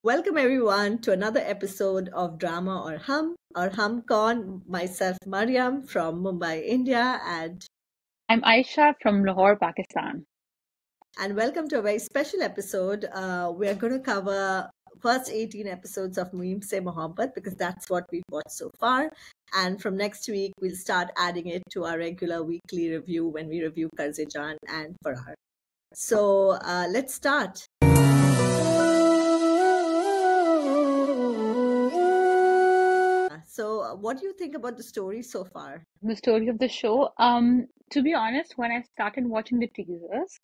Welcome everyone to another episode of Drama or Hum Con. Myself, Mariam from Mumbai, India, I'm Aisha from Lahore, Pakistan. and welcome to a very special episode. We are going to cover first 18 episodes of Muhim Se Mohabbat because that's what we've watched so far. And from next week, we'll start adding it to our regular weekly review when we review Karze Jaan and Farhar. So let's start. So, what do you think about the story so far? The story of the show. To be honest, when I started watching the teasers,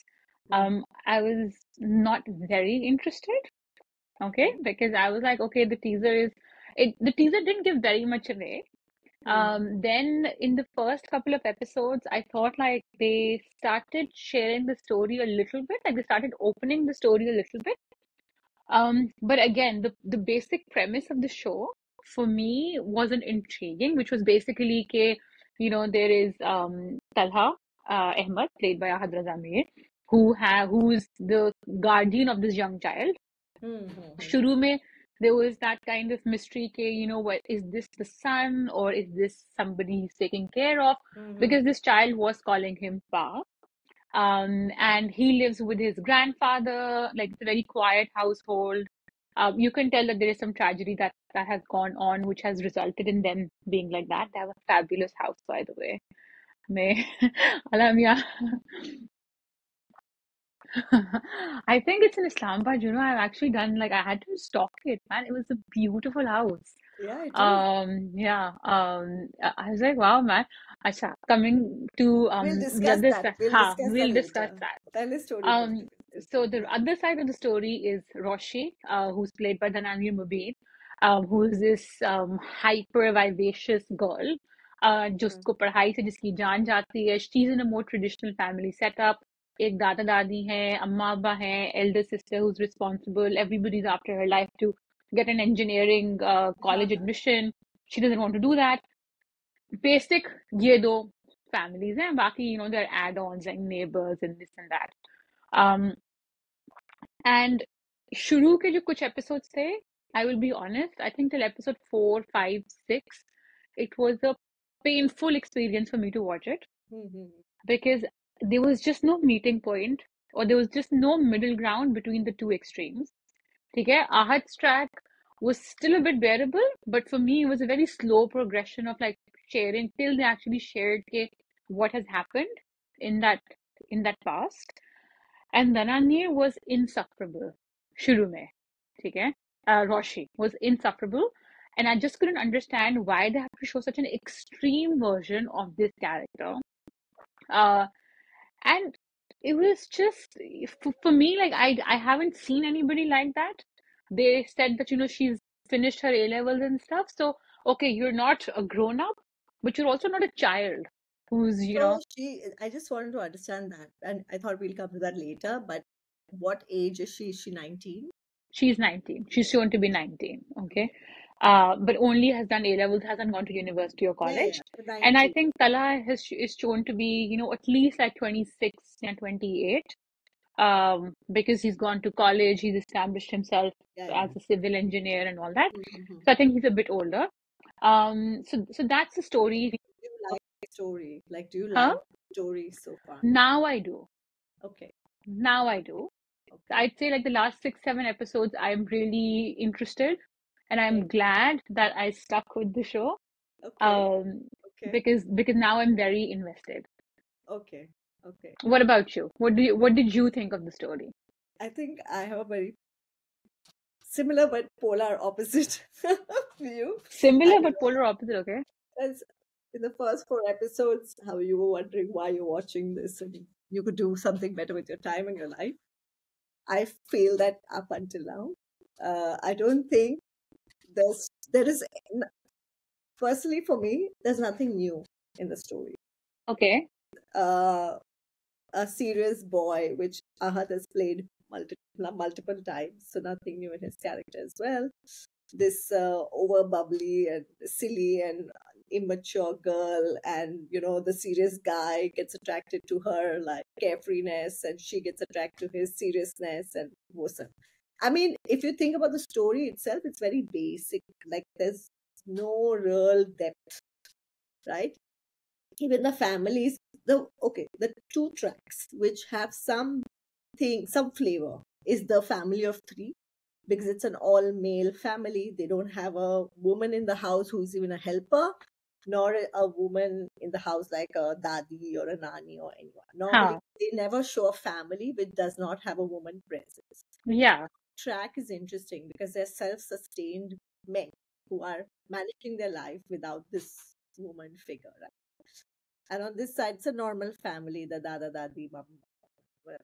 I was not very interested. Okay, because I was like, okay, the teaser is it. The teaser didn't give very much away. Then in the first couple of episodes, I thought like they started sharing the story a little bit, like they started opening the story a little bit. But again, the basic premise of the show for me wasn't intriguing, which was basically there is Talha Ahmed, played by Ahad Raza Mir, who's the guardian of this young child. शुरू में there was that kind of mystery what is this the son or is this somebody he's taking care of, because this child was calling him Pa. And he lives with his grandfather. Like, it's a very quiet household. You can tell that there is some tragedy that has gone on, which has resulted in them being like that. They have a fabulous house, by the way. May Alamia. I think it's in Islamabad. I've actually done, like, I had to stalk it, man. It was a beautiful house. Yeah, it is. Yeah. I was like, wow, man. Acha, coming to We'll the discuss other that. side. We'll Ha, discuss that we'll discuss later. that. Pehle story ko Um, discuss so karte the hain. other side of the story is Roshi, who's played by Dananir Mubin, who is this hyper vivacious girl, जिसको पढ़ाई से जिसकी जान जाती है. She's in a more traditional family setup. एक दादा दादी हैं, अम्मा अब्बा हैं, elder sister who's responsible. Everybody's after her life to get an engineering college हाँ, admission. She doesn't want to do that. Basic ये दो families हैं. बाकी, there are add-ons like neighbors and this and that. Um, and शुरू के जो कुछ episodes थे, I will be honest, I think till episode 4, 5, 6, it was a painful experience for me to watch it, because there was just no meeting point, or there was just no middle ground between the two extremes. ठीक है? Ahad's track was still a bit bearable, but for me, it was a very slow progression of like sharing till they actually shared what has happened in that past. And Dananir was insufferable. शुरू में, ठीक है? Roshi was insufferable, and I just couldn't understand why they have to show such an extreme version of this character. Uh, and it was just for me, like, I haven't seen anybody like that. They said that she's finished her A levels and stuff. So okay, you're not a grown up, but you're also not a child who's So I just wanted to understand that, and I thought we'll come to that later. But what age is she? Is she 19? she's 19. She's shown to be 19. Okay. But only has done A levels, hasn't gone to university or Yeah, college. yeah, so And I 19. think Tala is shown to be, at least like 26 and 28. Because he's gone to college, he's established himself Yeah, as yeah. a civil engineer and all that. Mm-hmm. So I think he's a bit older. So that's the story. Do you like the story? Like, do you Huh? like the story so far? Now I do. Okay, Now I do. okay, I'd say like the last 6, 7 episodes, I'm really interested, and okay, I'm glad that I stuck with the show. okay, Um, okay, because now I'm very invested. okay, okay. What about you? What did you think of the story? I think I have a very similar but polar opposite view. I Similar don't but know. polar opposite, okay? As in the first 4 episodes, how you were wondering why you're watching this and you could do something better with your time and your life. I feel that up until now. I don't think there is personally for me, there's nothing new in the story. Okay. Uh, a serious boy, which Ahad has played multiple times, so nothing new in his character as well. This over bubbly and silly and immature girl, and the serious guy gets attracted to her like carefreeness, and she gets attracted to his seriousness and वो सब. I mean, if you think about the story itself, it's very basic. Like there's no real depth, right? Even the families, the two tracks which have some flavor is the family of three, because it's an all male family. They don't have a woman in the house who's even a helper, nor a woman in the house like a dadi or a nani or anyone. Normally, Huh. they never show a family which does not have a woman presence. Yeah. Track is interesting because they're self-sustained men who are managing their life without this woman figure, right? And on this side, it's a normal family, the dada dadi, mom, whatever.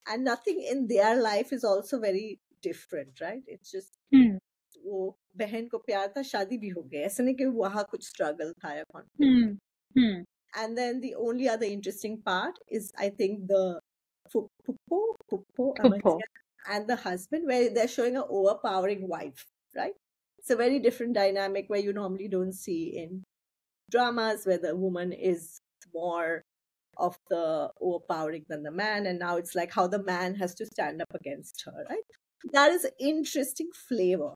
And nothing in their life is also very different, right? It's just Hmm. वो बहन को प्यार था, शादी भी हो गई, ऐसा नहीं कि वहाँ कुछ struggle था या conflict. Hmm. Hmm. And then the only other interesting part is, I think, the Puppo Puppo. and the husband, where they're showing an overpowering wife, right? It's a very different dynamic where you normally don't see in dramas, where the woman is more of the overpowering than the man, and now it's like how the man has to stand up against her, right? That is an interesting flavor.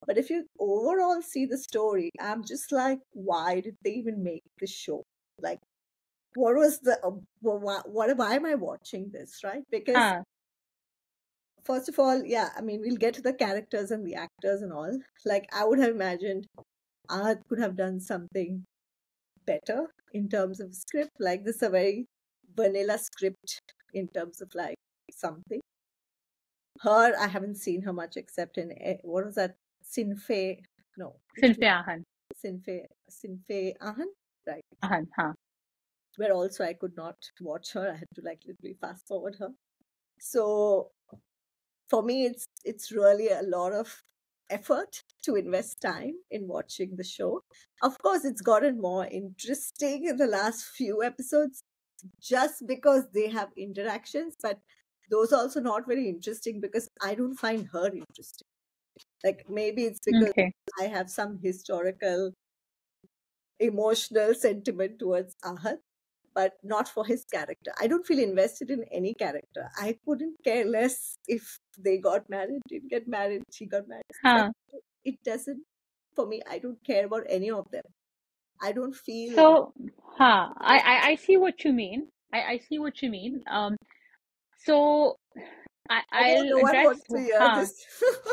But if you overall see the story, I'm just like, why did they even make this show? Like, what was the why am I watching this, right? Because Huh. first of all, yeah, I mean, we'll get to the characters and the actors and all. Like, I would have imagined Ahad could have done something better in terms of script. Like, this is a very vanilla script in terms of like something. Her, I haven't seen her much except in what was that? Sinfe, no, Silfe Ahan. Sinfe Ahan, right? Ahan. Huh. Where also I could not watch her. I had to like literally fast forward her. So for me, it's really a lot of effort to invest time in watching the show. Of course, it's gotten more interesting in the last few episodes just because they have interactions, but those are also not very interesting because I don't find her interesting. Like maybe it's because Okay. I have some historical emotional sentiment towards Ahad, but not for his character. I don't feel invested in any character. I couldn't care less if they got married, didn't get married, she got married. Like, Huh. it doesn't, for me, I don't care about any of them. I don't feel So, I see what you mean. I see what you mean. So again, I'll no one address, wants to hear this.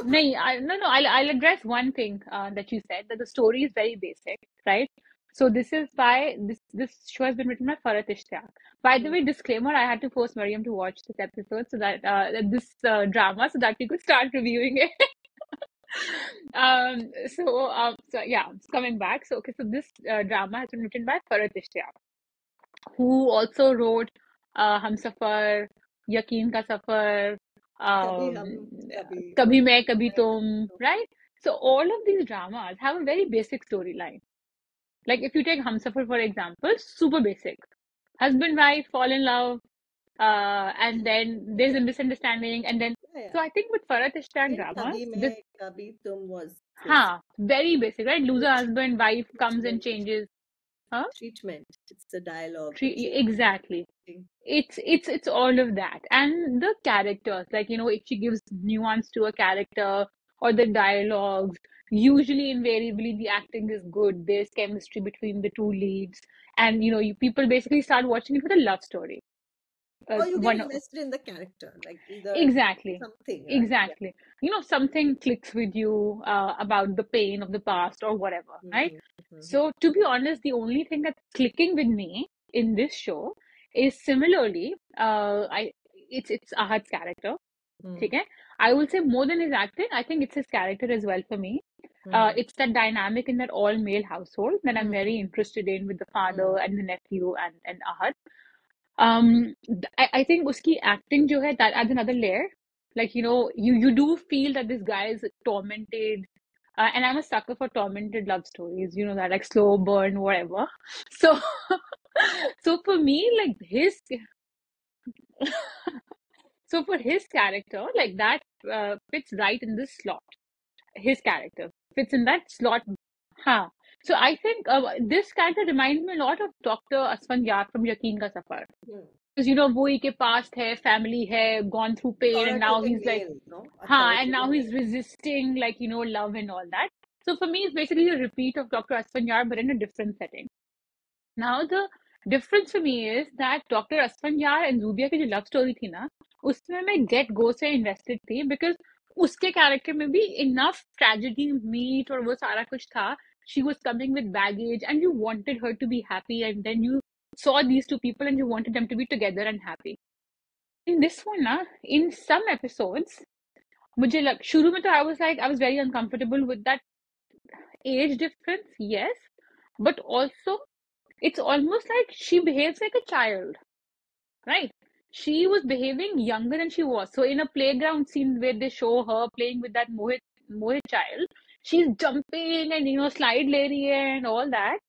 no, I'll address one thing that you said, that the story is very basic, right? So this is by this show has been written by Farhat Ishtiyaq. By the way, disclaimer: I had to force Mariam to watch this episode so that this drama, so that we could start reviewing it. So yeah, coming back. So okay, so this drama has been written by Farhat Ishtiyaq, who also wrote Humsafar, Yaqeen Ka Safar, Kabhi um, hum, kabhi Kabhi Main Kabhi main, kabhi Tum, tum. right? So all of these dramas have a very basic storyline. Like if you take Humsafar for example, super basic. Husband, wife fall in love, and then there's Yeah, a misunderstanding, and then yeah, yeah. so I think with Farhat Ishtiyaq Even dramas, kabhi this mein, kabhi tum was basic. very basic, right? Loser Which husband, wife comes and treatment, changes. Huh? treatment. It's the dialogue, the Exactly. treatment. It's all of that, and the characters, like if she gives nuance to a character or the dialogues, usually invariably the acting is good, there's chemistry between the two leads, and people basically start watching it with a love story. Or you get One invested in the character, like either Exactly. something, right? Yeah. Exactly. Something clicks with you about the pain of the past or whatever, right? Mm-hmm, mm-hmm, So, to be honest, the only thing that's clicking with me in this show is similarly, it's Ahad's character. mm-hmm, Okay? I will say more than his acting, I think it's his character as well for me. mm-hmm, It's that dynamic in that all male household that I'm mm-hmm, very interested in with the mm-hmm. father and the nephew and Ahad. I think uski acting jo hai, that adds another layer. Like, you do feel that this guy is tormented. And I'm a sucker for tormented love stories, that like slow burn, whatever. So, so for me, like so for his character, like that fits right in this slot. His character fits in that slot. Huh. So I think this character reminds me a lot of Dr. Asfan Yar from Yaqeen Ka Safar. because वो के past है, family है, gone through pain, and now Authoritative he's like, male, no? and now Authoritative he's male. resisting love and all that. So for me, it's basically a repeat of Dr. Asfanyar, but in a different setting. Now the difference for me is that Dr. Asfanyar and Zubia की जो love story थी ना, उसमें मैं get go से invested थी because उसके character में भी enough tragedy meet और वो सारा कुछ था. She was coming with baggage and you wanted her to be happy, and then you saw these two people and you wanted them to be together and happy. In this one ना, in some episodes मुझे शुरू में तो I was very uncomfortable with that age difference, yes, but also it's almost like she behaves like a child, right? She was behaving younger than she was. So in a playground scene where they show her playing with that Mohit child, she's jumping and slide lady and all that,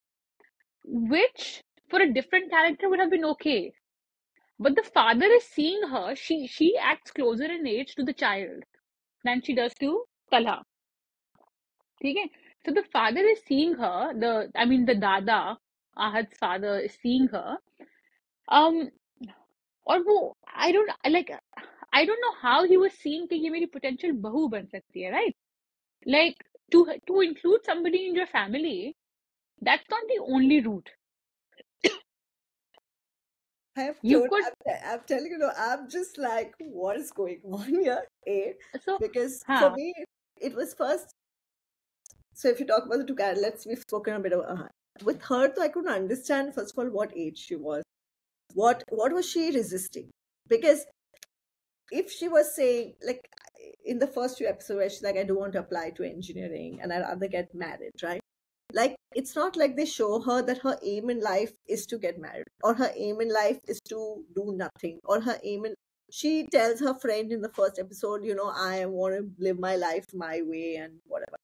which for a different character would have been okay. But the father is seeing her. She acts closer in age to the child than she does to Talha. Okay? So the father is seeing her. The Dada, Ahad's father, is seeing her. और वो I don't know how he was seeing कि ये मेरी potential बहू बन सकती है, right? Like to include somebody in your family, that's not the only route. You could I'm telling you, I'm just like, what is going on here? so Because for हाँ me, it was first. So if you talk about the two characters, we've spoken a bit about with her, so I couldn't understand first of all what age she was. What was she resisting? Because if she was saying, like in the first few episodes where she's like, I don't want to apply to engineering and I'd rather get married, right? Like it's not like they show her that her aim in life is to get married or her aim in life is to do nothing or her aim in she tells her friend in the first episode, I want to live my life my way and whatever.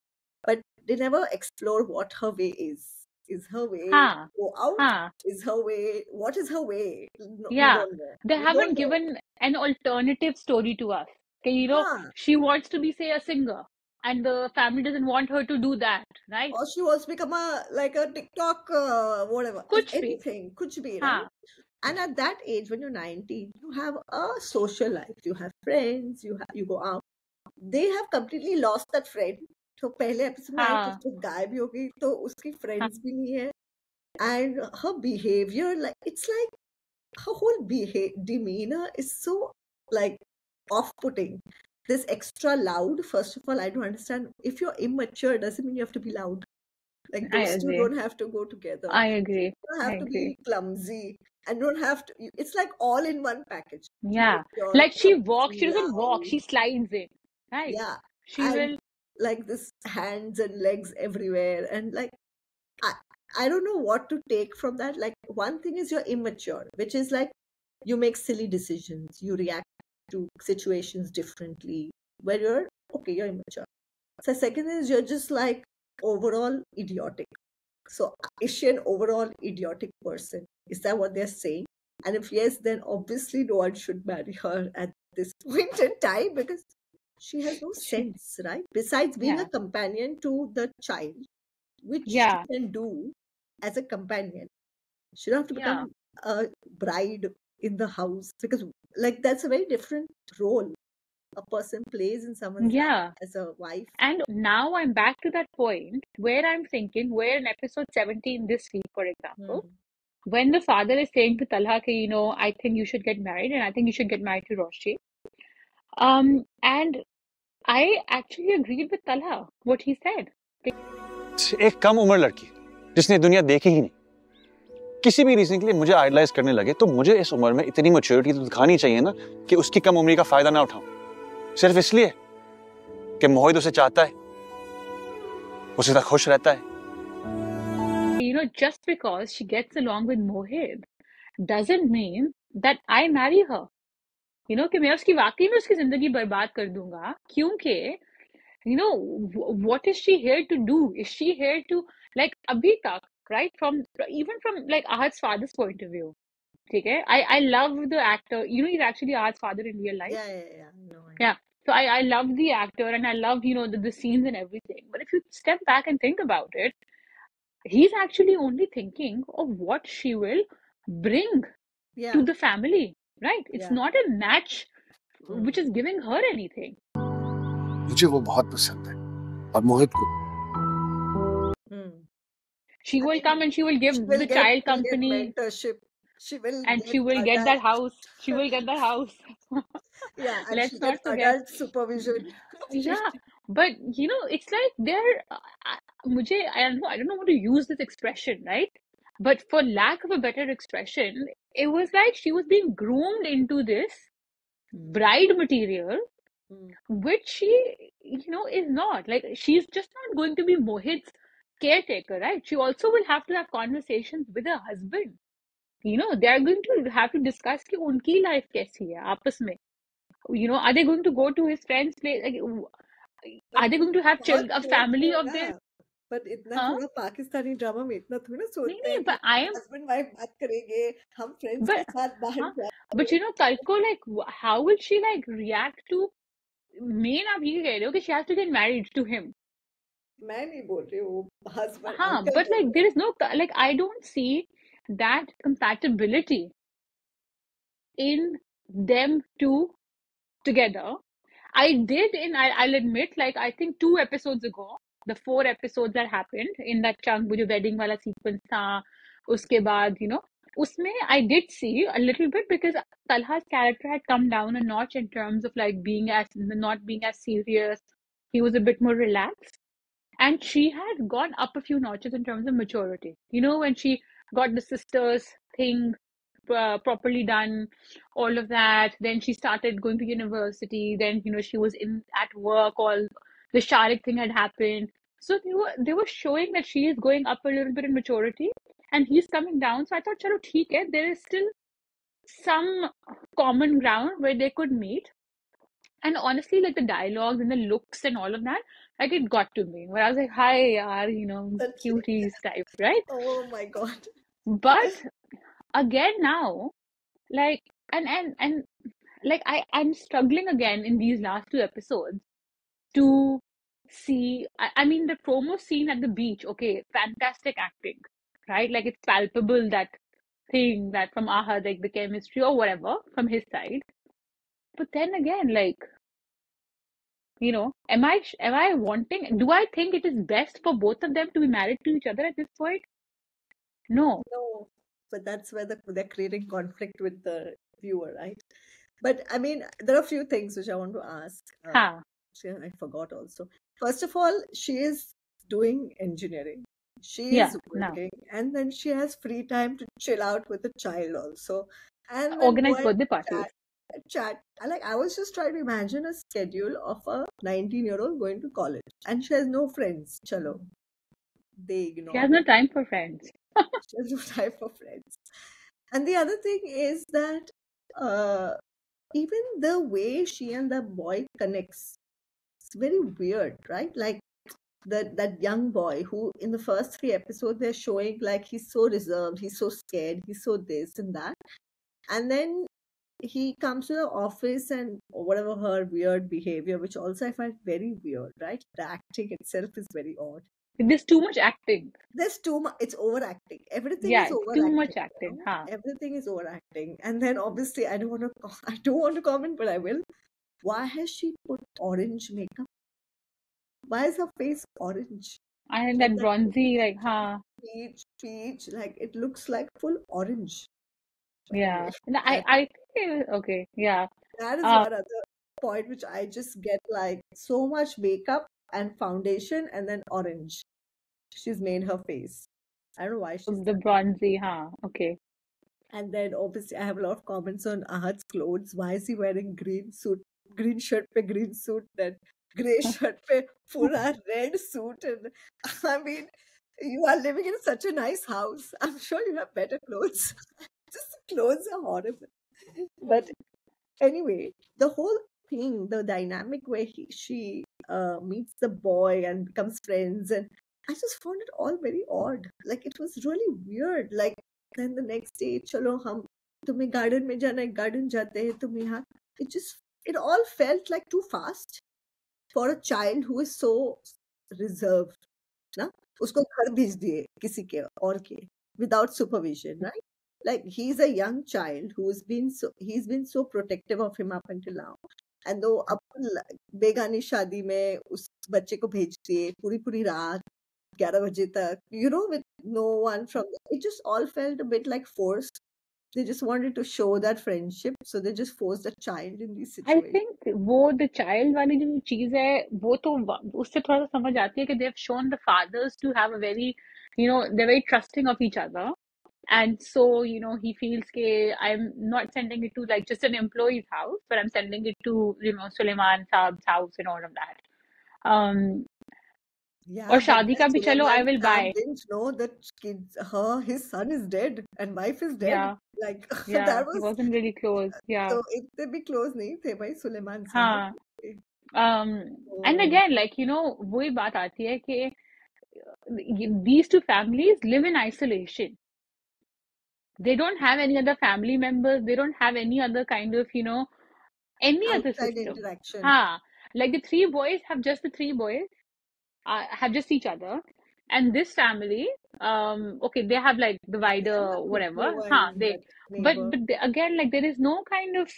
But they never explore what her way is. Is her way हाँ go out? हाँ Is her way what is her way? No, we yeah, don't know. they We don't haven't know. given an alternative story to us. Okay, Huh. she wants to be, say, a singer, and the family doesn't want her to do that, right? Or she wants to become a TikTok whatever. कुछ भी Anything. Could be, right? हाँ And at that age, when you're 19, you have a social life. You have friends. You go out. They have completely lost that friend. तो पहले episode में आई थी हाँ तो गायब ही हो गई तो उसकी हाँ फ्रेंड्स भी नहीं है and her behavior it's like her whole demeanor is so like off-putting. This extra loud. First of all, I don't understand. If you're immature, doesn't mean you have to be loud. Like I those two agree. don't have to go together. I agree. You don't have I to agree. be clumsy and don't have to. It's like all in one package. Yeah. Immature, Like she walks, clumsy, she doesn't walk, loud. she slides in, right? Yeah, She and will, like this hands and legs everywhere, and like I don't know what to take from that. Like one thing is you're immature, which is like you make silly decisions, you react to situations differently. Where you're okay, you're immature. So second is you're just like overall idiotic. So is she an overall idiotic person? Is that what they're saying? And if yes, then obviously no one should marry her at this point in time because she has no she, sense, right? Besides being yeah, a companion to the child, which yeah, she can do as a companion. She don't have to yeah, become a bride in the house because like that's a very different role a person plays in someone's life yeah. as a wife. And now I'm back to that point where I'm thinking, where in episode 17 this week, for example, when the father is saying to Talha, I think you should get married and I think you should get married to Roshi. And I actually agreed with Talha, what he said. एक कम उम्र लड़की जिसने दुनिया देखी ही नहीं किसी भी reason के लिए मुझे आइडलाइज करने लगे तो मुझे इस उम्र में इतनी मैच्योरिटी तो दिखानी चाहिए ना कि उसकी कम उम्र का फायदा ना उठाऊं सिर्फ इसलिए कि मोहित उसे चाहता है उसके साथ खुश रहता है Just because she gets along with Mohit doesn't mean that I marry her. कि मैं उसकी वाकई में उसकी जिंदगी बर्बाद कर दूंगा क्योंकि what is she here to do? Is she here to like abhi tak, right? Even from like Ahad's father's point of view. Okay? I love the actor. He's actually Ahad's father in real life. Yeah. No, Yeah. So I love the actor and I love, the scenes and everything. But if you step back and think about it, he's actually only thinking of what she will bring Yeah. to the family, right? It's Yeah. not a match Hmm. which is giving her anything. मुझे वो बहुत पसंद है और मोहित को Hmm. She I will mean, come and she will give she will the get child she'll get company, mentorship. She will and get she will get that adult. house. She will get that house. Yeah, and Let's she'll get not forget. adult supervision. Yeah, but it's like they're. I don't know how to use this expression, right? But for lack of a better expression, it was like she was being groomed into this Hmm. bride material, Hmm. which she, is not. Like, she's just not going to be Mohit's caretaker, right? She also will have to have conversations with her husband. They are going to have to discuss कि उनकी life कैसी है आपस में. Are they going to go to his friend's place? Like, But are they going to have बहुत a सोचते family हैं of ना, their? but इतना Huh? थोड़ा पाकिस्तानी ड्रामा में इतना थोड़ा ना नहीं सोचते हैं नहीं, कि but I am, husband wife बात करेंगे, हम फ्रेंड्स के but साथ बाहर huh? जाएंगे. But कल को like how will she like react to? Main आप ये कह रहे हो कि she has to get married to him. मैं नहीं बोल रही हूँ, हस्बैंड हाँ, अंकल but बोल like रहे there हैं. is no like I don't see that compatibility in them two together. I'll admit, like I think 2 episodes ago, the 4 episodes that happened in that chunk, वो जो wedding वाला sequence था, उसके बाद, उसमें I did see a little bit because Talha's character had come down a notch in terms of like not being as serious. He was a bit more relaxed. And she had gone up a few notches in terms of maturity. When she got the sisters thing properly done, all of that. Then she started going to university. Then she was in at work. All the Sharik thing had happened. So they were showing that she is going up a little bit in maturity, and he's coming down. So I thought, chalo, theek hai. There is still some common ground where they could meet. And honestly, like the dialogues and the looks and all of that, like it got to me. Where I was like, hi, yaar, सच्ची. cuties type, right? Oh my God. But again now, like and like I'm struggling again in these last 2 episodes to see. I mean, the promo scene at the beach, okay, fantastic acting, right? Like it's palpable that thing that from Ahad, like the chemistry or whatever from his side. But then again, like, am I wanting, do I think it is best for both of them to be married to each other at this point? No. No, but that's where they're creating conflict with the viewer, right? But I mean, there are a few things which I want to ask. Ha. I forgot also. First of all, she is doing engineering. She Yeah, is now. working, and then she has free time to chill out with the child also, and then go Organized and birthday parties. chat. I was just trying to imagine a schedule of a 19-year-old going to college, and she has no friends. Chalo, they She ignore has no time for friends. she has no time for friends. And the other thing is that uh, even the way she and the boy connects, it's very weird, right? Like that young boy who in the first 3 episodes they're showing like he's so reserved, he's so scared, he's so this and that. And then he comes to the office and whatever her weird behavior, which also I find very weird, right? The acting itself is very odd. There's too much acting. There's too much, it's overacting. Everything Yeah, is it's overacting. too much acting. Huh. Everything is overacting. And then obviously I don't want to comment, but I will. Why has she put orange makeup? Why is her face orange? And Like that that bronzy, like, huh. peach, like it looks like full orange. But Yeah. anyway, And I think, okay, yeah. that is Um, one other point which I just get like so much makeup and foundation and then orange. She's made her face. I don't know why she's the done. bronzy, huh. Okay. And then obviously I have a lot of comments on Ahad's clothes. Why is he wearing green suit, green shirt pe green suit, then grey shirt pe pura red suit? And I mean, you are living in such a nice house. I'm sure you have better clothes. Just the clothes are horrible. But anyway, the whole thing, the dynamic where she meets the boy and becomes friends, and I just found it all very odd. Like it was really weird. Like then the next day, chalo hum तुम्हें garden में जाना है, garden जाते हैं तुम यहाँ. It all felt like too fast for a child who is so reserved. ना उसको घर भेज दिए किसी के और के without supervision, right? Like he's a young child he's been so protective of him up until now. And though अपन बेगानी शादी में उस बच्चे को भेजती है पूरी पूरी रात 11 बजे तक, with no one from it just all felt a bit like forced. They just wanted to show that friendship, so they just forced a child in these I situations. think वो the child वाली जो चीज है वो तो उससे थोड़ा सा समझ आती है कि they've shown the fathers to have a very, they're very trusting of each other. And so, he feels that I'm not sending it to like just an employee's house, but I'm sending it to, Suleiman Saab's house and all of that. Yeah, और but शादी then का भी चलो, I Suleiman will Saab buy. didn't know that his son is dead and wife is dead. Yeah, Like yeah, that he was wasn't really close. Yeah, तो इतने भी close नहीं थे भाई सुलेमान साहब. हाँ. And तो again, like, वही बात आती है कि these two families live in isolation. They don't have any other family members. They don't have any other kind of, any other outside system. interaction. Ha, like the three boys have just the three boys, have just each other. And this family, okay, they have like the wider whatever. No Ha, one they, but neighbor. but again, like there is no kind of,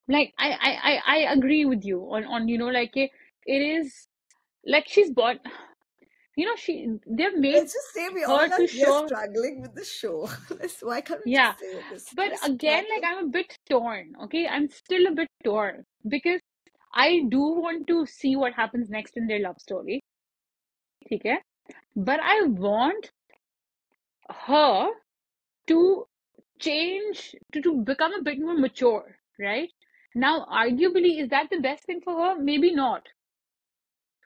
like I agree with you on, like it is like she's bought, they've made Let's just say we all her are to here show. struggling with the show. Why can't we Yeah, just say this? but We're again, like struggling. I'm a bit torn. Okay, I'm still a bit torn because I do want to see what happens next in their love story. Okay, but I want her to change to become a bit more mature, right? Now, arguably, is that the best thing for her? Maybe not,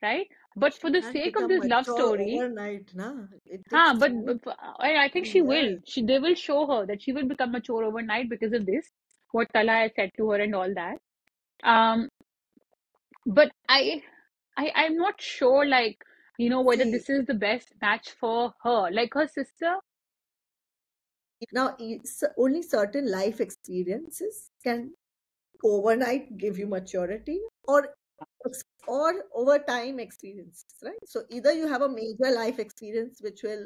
right? But for the Can't sake of become this love mature story, overnight, na? It takes huh? But, time I think and she will. years. They will show her that she will become mature overnight because of this. What Tala has said to her and all that. Um, but I'm not sure, like, whether See, this is the best match for her. Like her sister, now only certain life experiences can overnight give you maturity or over time experiences, right? So either you have a major life experience which will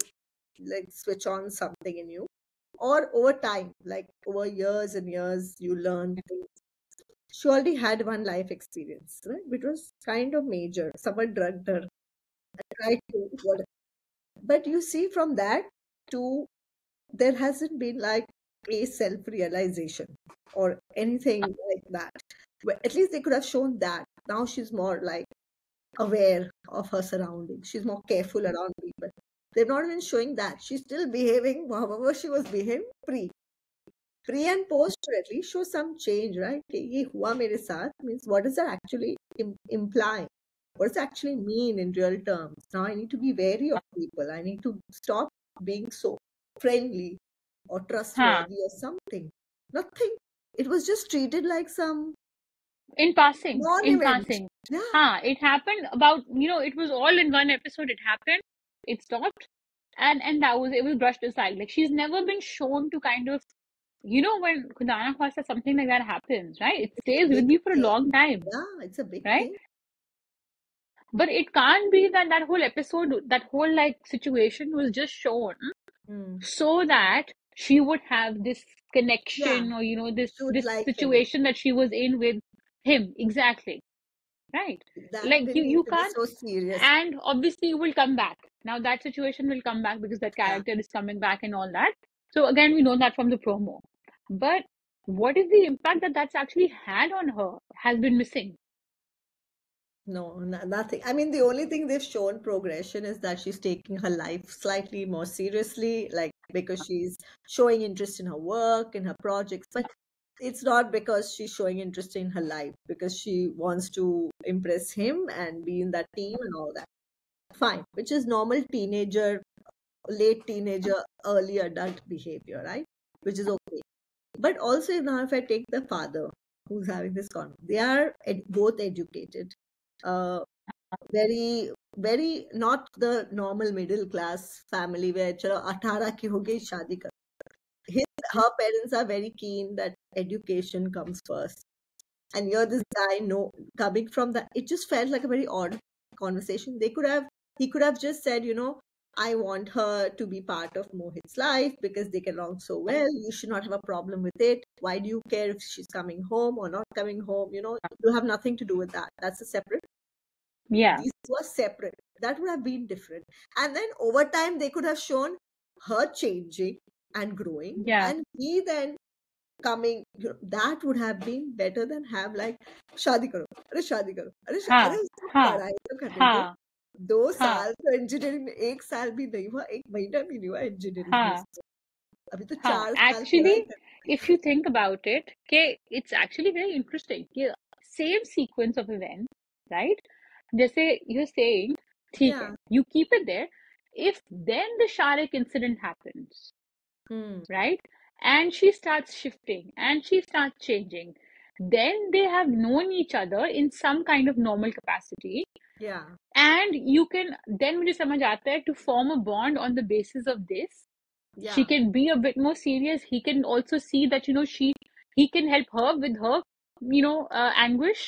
like switch on something in you, or over time, like over years and years, you learn things. She already had one life experience, right? Which was kind of major. Someone drugged her. Tried to, but you see from that to there hasn't been like a self-realization or anything like that. Well, at least they could have shown that. Now she's more like aware of her surroundings. She's more careful around people. They're not even showing that. She's still behaving however she was behaving pre and post to at least show some change, right? कि ये हुआ मेरे साथ means what does that actually imply? What does it actually mean in real terms? Now I need to be wary of people. I need to stop being so friendly or huh? trustworthy or something. Nothing. It was just treated like some In passing, non-event. Yeah. Huh? It happened about, it was all in one episode. It happened, it stopped, and that was it was brushed aside. Like she's never been shown to kind of, when Khudana Khwasa something like that happens, right? It It's a stays with big you for a thing. long time, Yeah, it's a big right? thing. But it can't be that that whole episode, that whole like situation was just shown so that she would have this Yeah, connection or this she would this like him. situation that she was in with him. Exactly. Right. That Like didn't you need you to be can't, so serious. and obviously you will come back. Now that situation will come back because that Yeah. character is coming back and all that. So again, we know that from the promo. But what is the impact that that's actually had on her has been missing. No, nothing. I mean, the only thing they've shown progression is that she's taking her life slightly more seriously, like because she's showing interest in her work, in her projects. But it's not because she's showing interest in her life, because she wants to impress him and be in that team and all that. Fine, which is normal teenager, late teenager, early adult behavior, right? Which is okay. But also now, if I take the father who's having this conversation, they are both educated. Very very not the normal middle class family where chalo 18 ki ho gayi shaadi kar. Her parents are very keen that education comes first, and here this guy coming from that, it just felt like a very odd conversation. He could have just said, I want her to be part of Mohit's life because they get along so well. You should not have a problem with it. Why do you care if she's coming home or not coming home? You have nothing to do with that. That's a separate. Yeah. These were separate. That would have been different. And then over time, they could have shown her changing and growing, Yeah. and he then coming. That would have been better than have like शादी करो, अरे शादी करो, हाँ अरे उसको हाँ पढ़ाई तो करने दो. हाँ 2 हाँ साल तो इंजीनियरिंग में, 1 साल भी नहीं हुआ, 1 महीना भी नहीं हुआ इंजीनियरिंग में हाँ उसको. अभी तो हाँ 4 साल actually पढ़ाई कर. if you think about it okay, it's actually very interesting कि same sequence of events, right? जैसे you're saying ठीक है, Yeah. you keep it there. If then the Sharik incident happens, right, and she starts shifting and she starts changing, then they have known each other in some kind of normal capacity, Yeah. and you can then मुझे समझ आता है to form a bond on the basis of this. She Yeah. can be a bit more serious. He can also see that he can help her with her anguish,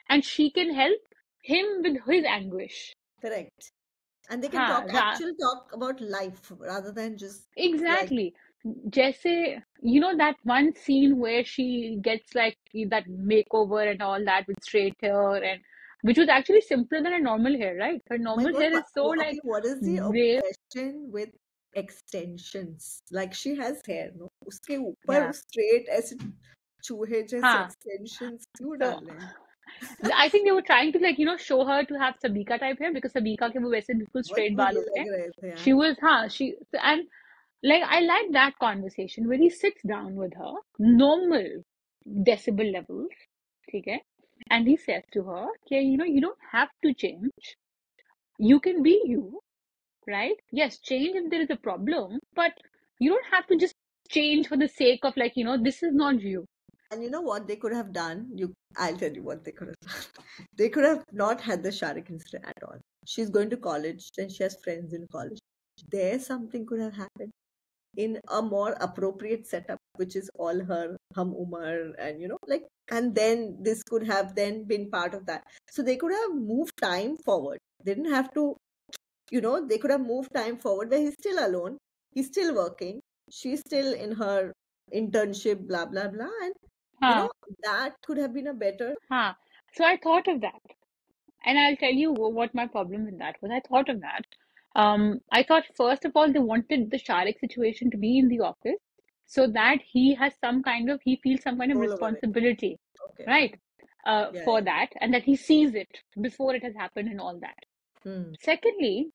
and she can help him with his anguish. Correct. And they can हाँ talk about life rather than just like, exactly. जैसे that one scene where she gets like that makeover and all that with straight hair, and which was actually simpler than a normal hair, right? Her oh my normal God, hair is so okay, like what is the way obsession with extensions? Like she has hair, no? उसके ऊपर yeah straight ऐसे चूहे जैसे हाँ extensions क्यों so डाल रहे हैं? I think they were trying to like show her to have Sabika type hair because Sabika के वो वैसे बिल्कुल बहुत straight बाल बुरे होते हैं. लग रहे थे She यार. was she and like I like that conversation where he sits down with her, normal decibel levels, ठीक है, and he says to her, okay, you don't have to change. You can be you, right? Yes, change if there is a problem, but you don't have to just change for the sake of like, this is not you. And you know what they could have done? I'll tell you what they could have done. They could have not had the Sharik incident at all. She's going to college, then she has friends in college. There something could have happened in a more appropriate setup, which is all her, Hum Umar, and and then this could have then been part of that. So they could have moved time forward. They didn't have to, they could have moved time forward where he's still alone, he's still working, she's still in her internship, blah blah blah, and Huh. that could have been a better. Huh. So I thought of that. And I'll tell you what my problem with that was. I thought of that. I thought, first of all, they wanted the Sharik situation to be in the office so that he feels some kind of Control over it. responsibility, Okay. right? Yeah, For yeah. that, and that he sees it before it has happened and all that. Secondly,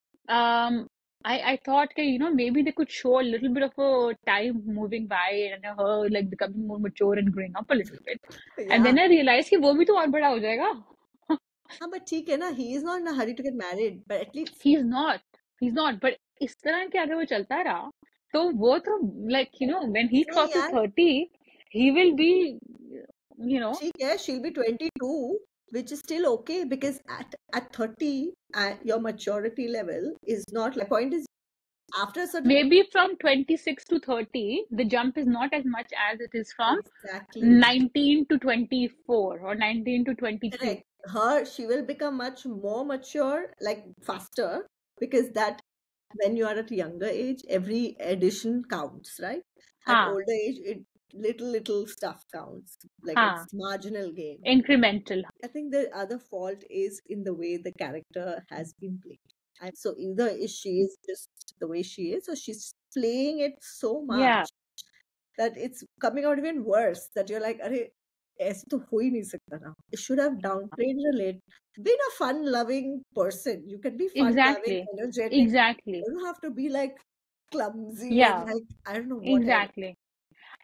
I thought, maybe they could show a little bit of a time moving by and her like becoming more mature and growing up a little bit. And then I realized कि वो भी तो और बड़ा हो जाएगा. But ठीक है ना, he is not in a hurry to get married, but at least he's not but इस तरह के अगर वो चलता रहा तो वो तो like when he नहीं crosses यार, 30 he will be ठीक है, she'll be 22, which is still okay because at 30 your maturity level is not like, point is after a certain maybe from 26 to 30 the jump is not as much as it is from exactly 19 to 24 or 19 to 23. Correct. She will become much more mature, like faster, because that when you are at a younger age, every addition counts, right? At older age, little stuff counts, like it's marginal gain, incremental. I think the other fault is in the way the character has been played. And so either she is just the way she is, or she's playing it so much that it's coming out even worse. That you're like, "Arey, ऐसे तो हो ही नहीं सकता ना." It should have downplayed it a little. Been a fun-loving person. You can be fun-loving, energetic. Exactly. You don't have to be like clumsy Yeah. and like I don't know what. Exactly.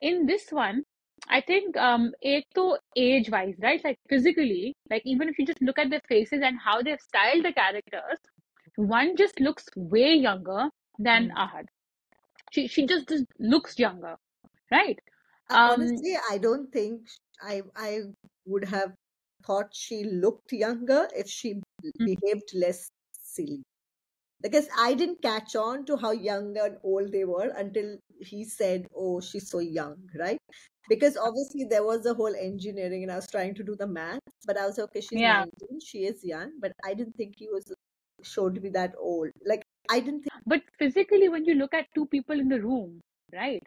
In this one, I think एक तो age wise, right? Like physically, like even if you just look at their faces and how they've styled the characters, one just looks way younger than Ahad. She just looks younger, right? Honestly, I don't think I would have thought she looked younger if she behaved less silly. Because I didn't catch on to how young and old they were until he said, "Oh, she's so young," right? Because obviously there was the whole engineering, and I was trying to do the math, but I was okay. She's 19, she is young, but I didn't think he was shown to be that old. Like, I didn't think. But physically, when you look at two people in the room, right?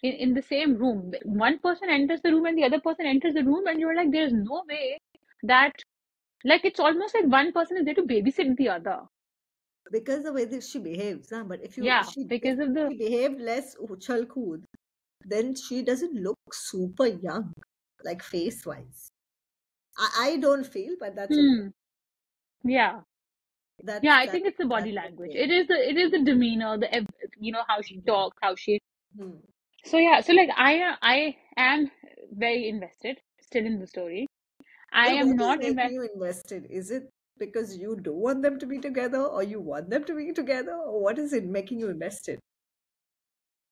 In the same room, one person enters the room and the other person enters the room, and you're like, there's no way that, like, it's almost like one person is there to babysit the other. Because the way that she behaves, nah? But if Yeah, she because of the she behaved less uchal kood, then she doesn't look super young, like face wise. I don't feel, but that's okay. yeah. That's Yeah, I think it's the that's body language. okay. It is the demeanor, how she talks, how she. Hmm. So yeah, so like I am very invested still in the story. I But am what is not making invested. you invested? Is it because you do want them to be together, or you want them to be together, or what is it making you invested?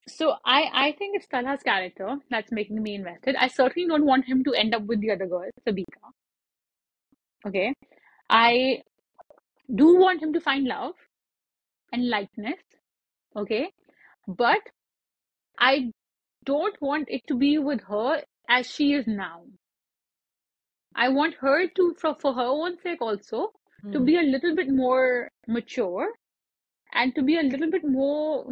So I think it's Talha's character that's making me invested. I certainly don't want him to end up with the other girl, Sabika. Okay. I do want him to find love and lightness. Okay. But I don't want it to be with her as she is now. I want her to, for her own sake also, to be a little bit more mature and to be a little bit more,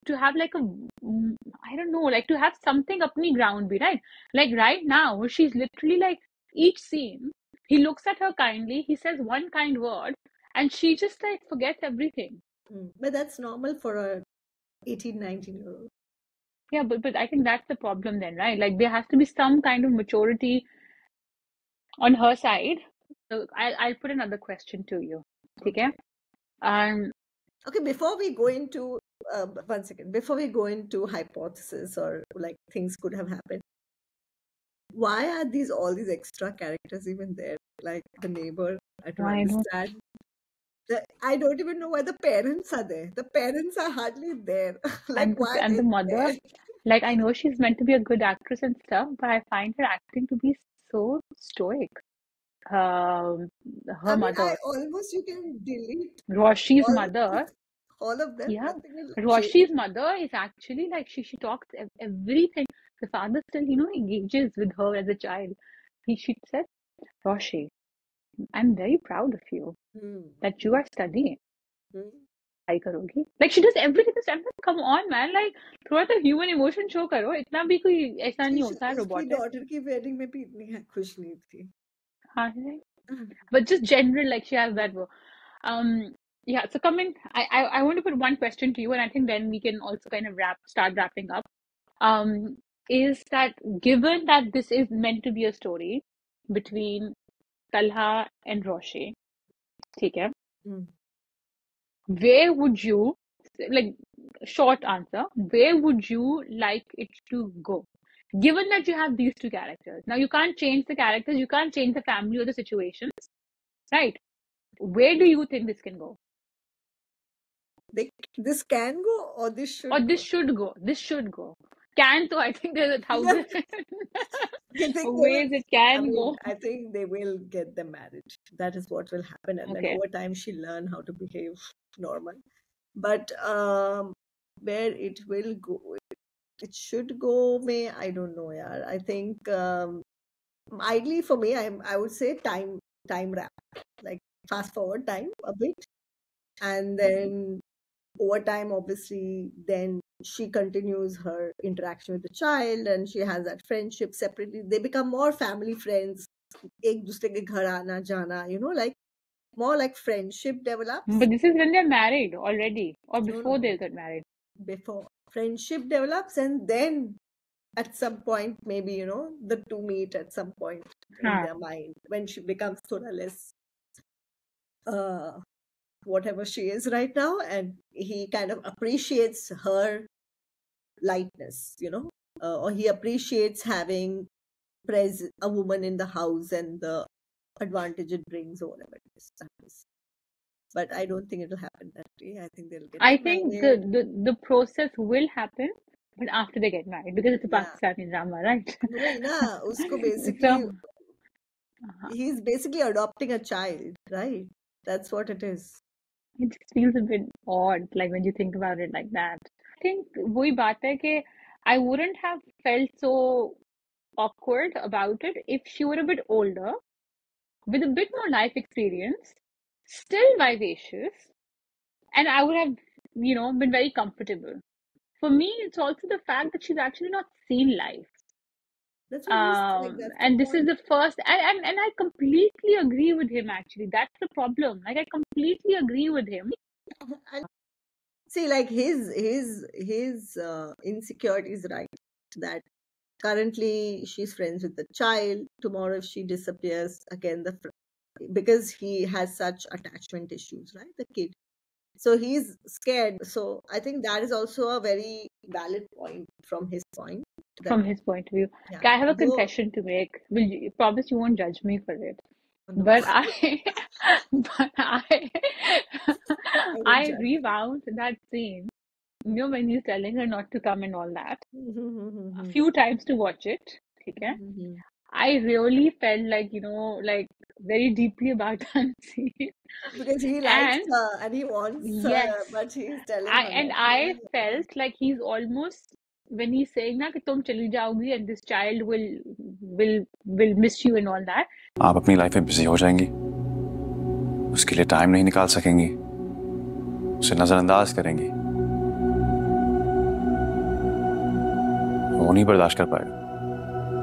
to have like I don't know, like to have something apni ground be, right? Like right now, she's literally like, each scene, he looks at her kindly, he says one kind word, and she just like forgets everything. But that's normal for a 18, 19-year-old. Yeah, but I think that's the problem then, right? Like there has to be some kind of maturity on her side. So I'll put another question to you. Okay? Okay, before we go into 1 second, before we go into hypothesis or like things could have happened, why are all these extra characters even there? Like the neighbor, I don't I don't. understand. I don't even know why the parents are there. The parents are hardly there. Like, why are And they the mother, there? like I know she's meant to be a good actress and stuff, but I find her acting to be so stoic. Her I mean, mother, you can delete Roshi's all mother, all of them. yeah, Nothing will change. Roshi's mother is actually like she talks everything. The father still, engages with her as a child. She said, Roshi, I'm very proud of you Hmm. that you are studying. Hmm. करोगी, like she does everything this time. Come on man, like थोड़ा तो human emotion show करो, इतना भी कोई ऐसा नहीं होता है उसकी robotic. डॉटर की वेडिंग में भी इतनी खुश नहीं थी. हाँ, but just general, like she has that yeah, so coming, I want to put one question to you, and I think then we can also kind of start wrapping up. Is that given that this is meant to be a story between Talha and Roshi, ठीक है? Where would you, like, short answer, where would you like it to go? Given that you have these two characters, now you can't change the characters, you can't change the family or the situations, right? Where do you think this can go? This can go, or this should Or go? this should go. This should go. Can, so I think there's 1,000 ways it can go. I think they will get them married. That is what will happen, and then Okay. over time she'll learn how to behave normal. But where it will go, it should go. I don't know, yaar. I think ideally for me, I would say time wrap, like fast forward time a bit, and then over time, obviously, then she continues her interaction with the child, and she has that friendship separately. They become more family friends. एक दूसरे के घर आना जाना, like more like friendship develops. But this is when they're married already, or No, before no. they got married. Before friendship develops, and then at some point, maybe the two meet at some point in their mind when she becomes sort of less whatever she is right now, and he kind of appreciates her lightness, or he appreciates having a woman in the house and the advantage it brings, or whatever it is. But I don't think it'll happen that way. I think they'll get I married. think the process will happen, but after they get married, because it's a Pakistani drama, right? वही ना, उसको basically So he's basically adopting a child, right? That's what it is. it just feels a bit odd, like when you think about it like that. I think वही बात है कि I wouldn't have felt so awkward about it if she were a bit older, with a bit more life experience, still vivacious, and I would have, been very comfortable. For me, it's also the fact that she's actually not seen life. That's what he's saying. That's the And this is point. the first, and I completely agree with him, actually. That's the problem. Like, I completely agree with him. And see, like his insecurity is right. That currently she's friends with the child. Tomorrow, if she disappears, again because he has such attachment issues, right? The kid. So he's scared. So I think that is also a very valid point from his point. That From his point of view. yeah, I have a though confession to make. Promise you won't judge me for it. no, But but I, I will I judge. rewound that scene, when he's telling her not to come and all that, a Mhm. few times to watch it. Okay? Mhm. I really felt like, very deeply about that scene. Because he likes And her and he wants yes, her, but he's telling her not I to. felt like he's almost, when he's saying na कि तुम चली जाओगी and this child will miss you and all that. आप अपनी life में busy हो जाएंगी, उसके लिए टाइम नहीं निकाल सकेंगी, उसे नजरअंदाज करेंगी, वो नहीं बर्दाश्त कर पाएगा.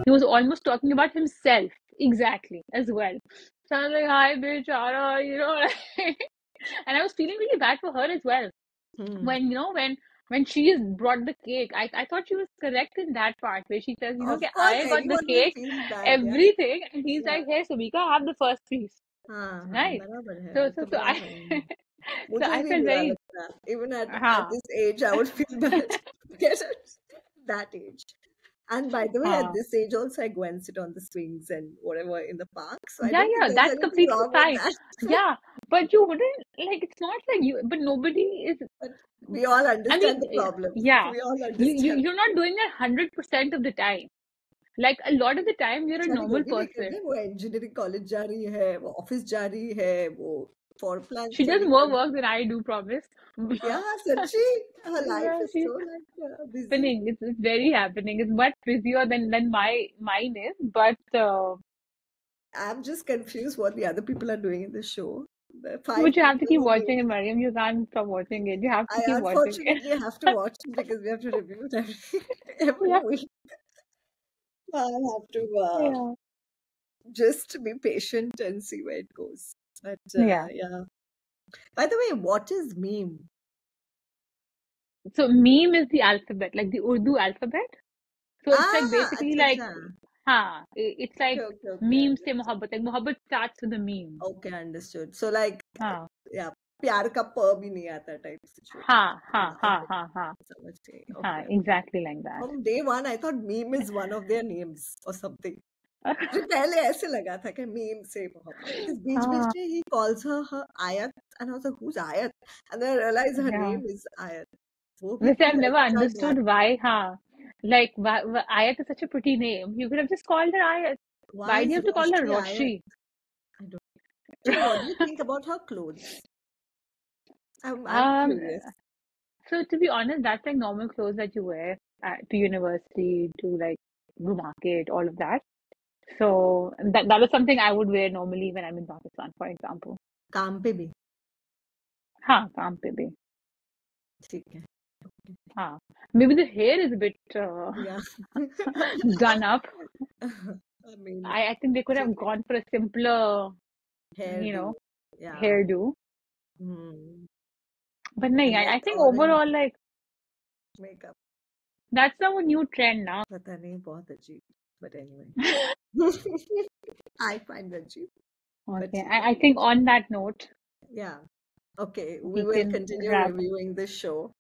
He was almost talking about himself exactly as well. So I was like, hi, bechara, and I was feeling really bad for her as well. When, when she brought the cake, I thought she was correct in that part where she says, Of that course, I got the anyone will cake, feel bad, yeah. everything, and he's Yeah. like, hey, Subika, have the first piece. हाँ Right? बराबर है So, वो so, तो so बुरा I, है so मुझे I भी felt बुरा very, लगता even at हाँ, this age I would feel bad get at that age. And by the way, at हाँ. this age also I go and sit on the swings and whatever in the park, so I Yeah, don't think there's that's anything completely wrong with fine. that. Yeah, but you wouldn't, like, it's not like you, but nobody is, But we all I understand mean, the problems. yeah, We all understand. you're not doing it 100% of the time. Like, a lot of the time, you're a बेचारी वो normal भी नहीं करती person. है, वो engineering college जा रही है, वो ऑफिस जा रही है, वो फॉर प्लान She के does लिए more कर work than I do, promise. yeah सच्ची her life Yeah, is she's so like busy. happening. It's very happening. It's much busier than mine is. But I'm just confused what the other people are doing in the show. The five but you have to people keep who watching made it, Mariam. You can't stop watching it. You have to I keep watching it. unfortunately have to watch it because we have to review it every Yeah, week. I'll have to yeah, just be patient and see where it goes. But yeah. yeah. By the way, what is meme? So meme is the alphabet, like the Urdu alphabet. So it's like basically अच्छा like, अच्छा. it's like Okay. meme se mohabbat. Like mohabbat starts with a meme. Okay, understood. So like हाँ, yeah, प्यार का प भी नहीं आता type situation. हाँ, Yeah, okay. समझ गई. हाँ, Okay. exactly like that. From day one, I thought meme is one of their names or something. मुझे पहले ऐसे लगा था कि meme से मोहब्बत because बीच हाँ, में he calls her Ayat and I was like who's Ayat and then I realized her yeah. name is Ayat. वो भी Wait, I've कोई never अच्छा understood ज्ञान why, like, Ayat is such a pretty name. You could have just called her Ayat. why Why do is you have to call her Roshni Ayat? Roshi? I don't know. What do you think about her clothes? I'm Um, curious. so to be honest, that's like normal clothes that you wear to university, to like the market, all of that. So that is something I would wear normally when I'm in Pakistan, for example. काम पे भी हाँ, काम पे भी. ठीक है. हाँ. Maybe the hair is a bit Yeah. done up. I mean, I think they could have gone for a simpler, hairdo. Yeah. hairdo. Hmm. But nahi, And I like think orange overall, like, makeup. that's now a new trend now. पता नहीं बहुत अजीब. But anyway. I find it अजीब. But Okay, I think on that note, yeah. Okay, we we will can continue wrap. reviewing this show.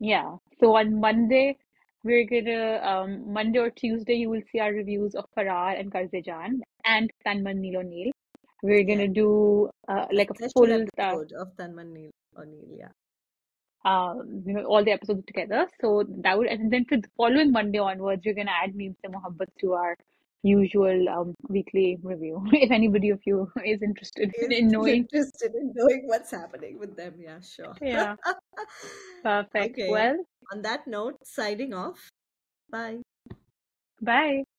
Yeah. So on Monday, we're gonna Monday or Tuesday, you will see our reviews of Farar and Karzejan and Tanman Neel O'Neill. We're Yeah. gonna do like a Special full episode of Tanman O'Neill. Yeah. all the episodes together. So that would, and then for the following Monday onwards, we're gonna add Memes Se Mohabbat to our usual weekly review. If anybody of you is interested Is in knowing, interested in knowing what's happening with them. Yeah, sure. yeah, perfect. Okay. Well, On that note, signing off. Bye. bye.